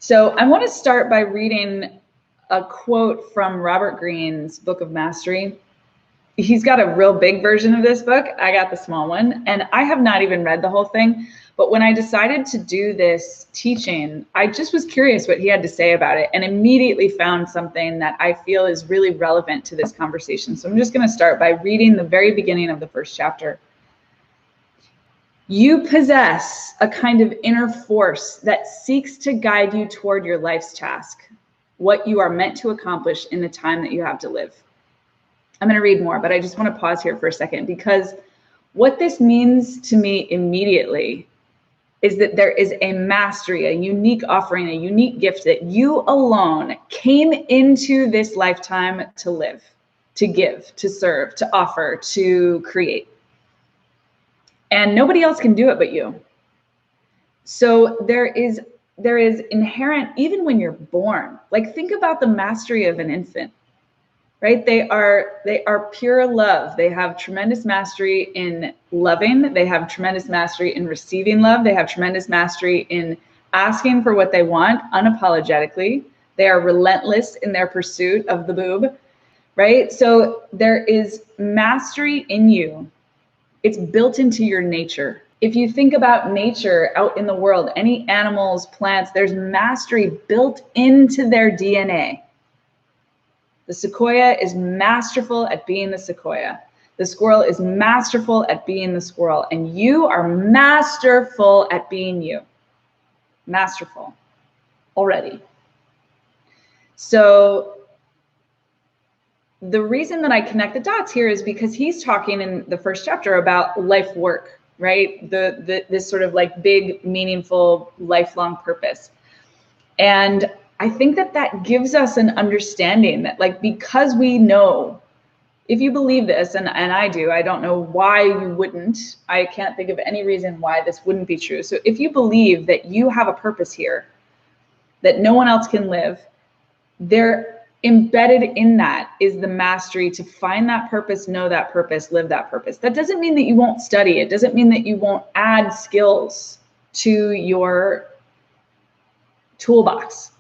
So I want to start by reading a quote from Robert Greene's Book of Mastery. He's got a real big version of this book. I got the small one, and I have not even read the whole thing. But when I decided to do this teaching, I just was curious what he had to say about it and immediately found something that I feel is really relevant to this conversation. So I'm just going to start by reading the very beginning of the first chapter. You possess a kind of inner force that seeks to guide you toward your life's task, what you are meant to accomplish in the time that you have to live. I'm going to read more, but I just want to pause here for a second, because what this means to me immediately is that there is a mastery, a unique offering, a unique gift that you alone came into this lifetime to live, to give, to serve, to offer, to create. And nobody else can do it but you. So there is inherent, even when you're born, like think about the mastery of an infant, right? They are pure love. They have tremendous mastery in loving. They have tremendous mastery in receiving love. They have tremendous mastery in asking for what they want unapologetically. They are relentless in their pursuit of the boob, right? So there is mastery in you. It's built into your nature. If you think about nature out in the world, any animals, plants, there's mastery built into their DNA. The sequoia is masterful at being the sequoia. The squirrel is masterful at being the squirrel. And you are masterful at being you. Masterful already. So the reason that I connect the dots here is because he's talking in the first chapter about life work, right? This sort of like big, meaningful, lifelong purpose. And I think that gives us an understanding that, like, because we know, if you believe this, and I do, I don't know why you wouldn't. I can't think of any reason why this wouldn't be true. So if you believe that you have a purpose here, that no one else can live, there embedded in that is the mastery to find that purpose, know that purpose, live that purpose. That doesn't mean that you won't study. It doesn't mean that you won't add skills to your toolbox.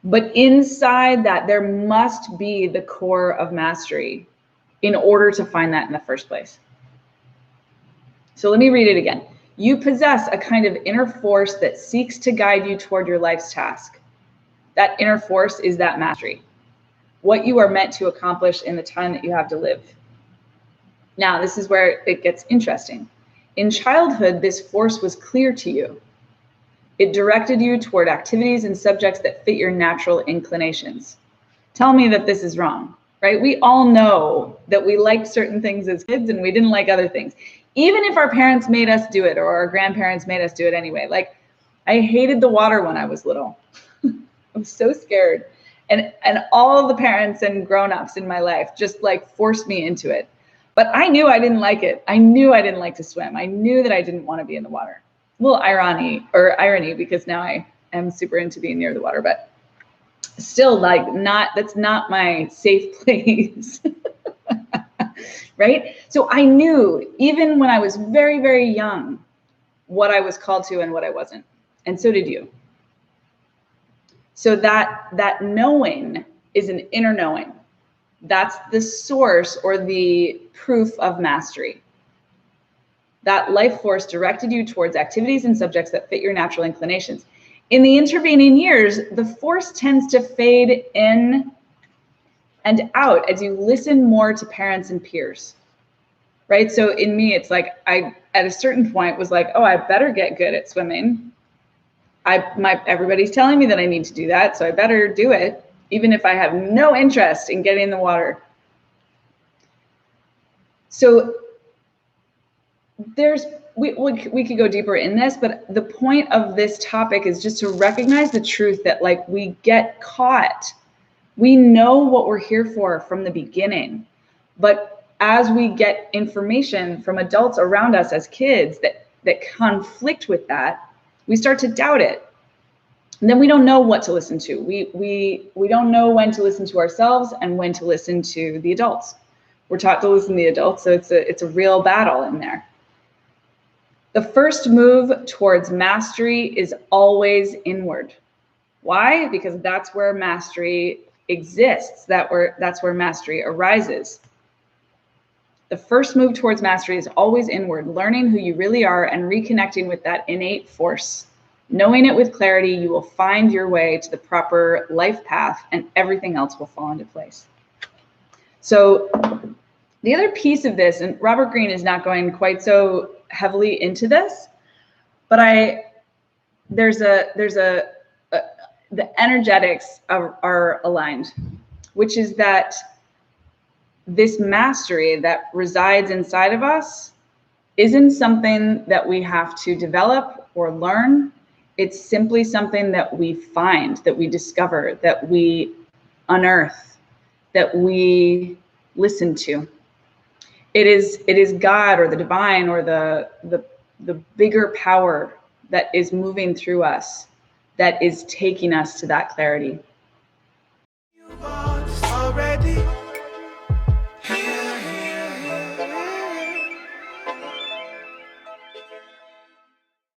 But inside that, there must be the core of mastery in order to find that in the first place. So let me read it again. You possess a kind of inner force that seeks to guide you toward your life's task. That inner force is that mastery, what you are meant to accomplish in the time that you have to live. Now, this is where it gets interesting. In childhood, this force was clear to you. It directed you toward activities and subjects that fit your natural inclinations. Tell me that this is wrong, right? We all know that we liked certain things as kids and we didn't like other things. Even if our parents made us do it or our grandparents made us do it anyway. Like, I hated the water when I was little. I was so scared. And all of the parents and grown-ups in my life just like forced me into it. But I knew I didn't like it. I knew I didn't like to swim. I knew that I didn't want to be in the water. A little irony, because now I am super into being near the water, but still, like, that's not my safe place. Right? So I knew, even when I was very, very young, what I was called to and what I wasn't. And so did you. So that knowing is an inner knowing. That's the source or the proof of mastery. That life force directed you towards activities and subjects that fit your natural inclinations. In the intervening years, the force tends to fade in and out as you listen more to parents and peers, right? So in me, it's like I, at a certain point, was like, oh, I better get good at swimming. Everybody's telling me that I need to do that, so I better do it, even if I have no interest in getting in the water. So we could go deeper in this, but the point of this topic is just to recognize the truth that, like, we get caught. We know what we're here for from the beginning, but as we get information from adults around us as kids that conflict with that, we start to doubt it. And then we don't know what to listen to. We don't know when to listen to ourselves and when to listen to the adults. We're taught to listen to the adults, so it's a real battle in there. The first move towards mastery is always inward. Why? Because that's where mastery exists. That's where mastery arises. The first move towards mastery is always inward, learning who you really are and reconnecting with that innate force. Knowing it with clarity, you will find your way to the proper life path and everything else will fall into place. So the other piece of this, and Robert Greene is not going quite so heavily into this, but the energetics are aligned, which is that this mastery that resides inside of us isn't something that we have to develop or learn. It's simply something that we find, that we discover, that we unearth, that we listen to. It is God or the divine or the bigger power that is moving through us, that is taking us to that clarity. You already